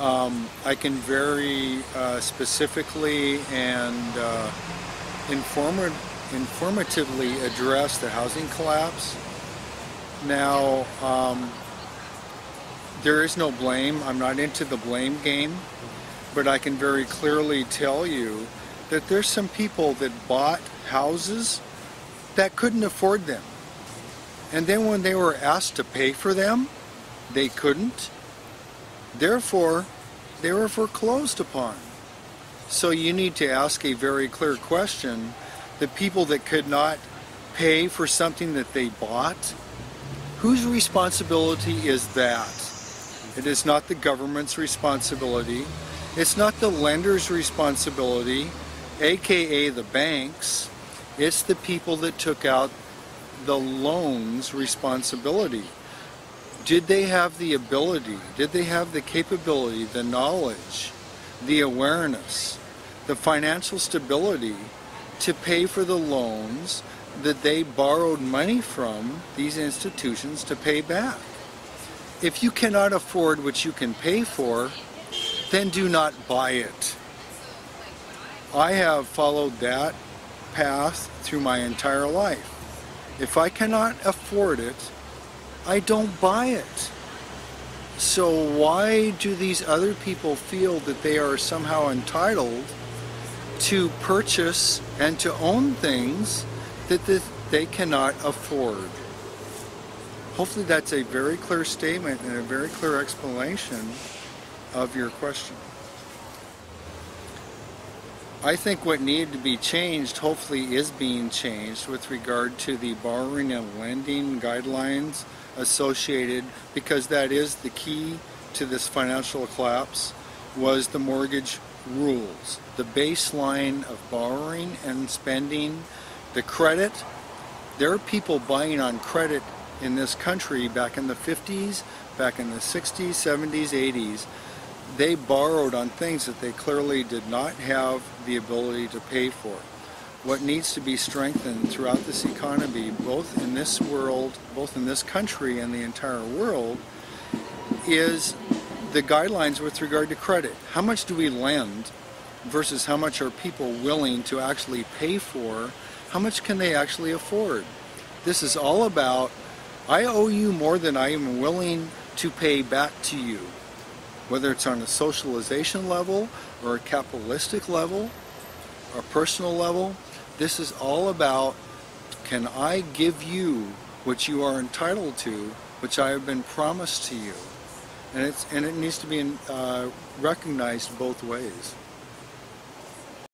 I can very specifically and informatively address the housing collapse. Now, there is no blame. I'm not into the blame game, but I can very clearly tell you that there's some people that bought houses that couldn't afford them. And then when they were asked to pay for them, they couldn't. Therefore, they were foreclosed upon. So you need to ask a very clear question. The people that could not pay for something that they bought, whose responsibility is that? It is not the government's responsibility. It's not the lender's responsibility, aka the banks. It's the people that took out the loan's responsibility. Did they have the ability, did they have the capability, the knowledge, the awareness, the financial stability to pay for the loans that they borrowed money from these institutions to pay back? If you cannot afford what you can pay for, then do not buy it. I have followed that path through my entire life. If I cannot afford it, I don't buy it. So why do these other people feel that they are somehow entitled to purchase and to own things that they cannot afford? Hopefully that's a very clear statement and a very clear explanation of your question. I think what needed to be changed, hopefully, is being changed with regard to the borrowing and lending guidelines associated, because that is the key to this financial collapse, was the mortgage rules. The baseline of borrowing and spending, the credit. There are people buying on credit in this country back in the 50s, back in the 60s, 70s, 80s. They borrowed on things that they clearly did not have the ability to pay for. What needs to be strengthened throughout this economy, both in this world, both in this country and the entire world, is the guidelines with regard to credit. How much do we lend versus how much are people willing to actually pay for? How much can they actually afford? This is all about, I owe you more than I am willing to pay back to you. Whether it's on a socialization level or a capitalistic level or a personal level, this is all about, can I give you what you are entitled to, which I have been promised to you? And it needs to be recognized both ways.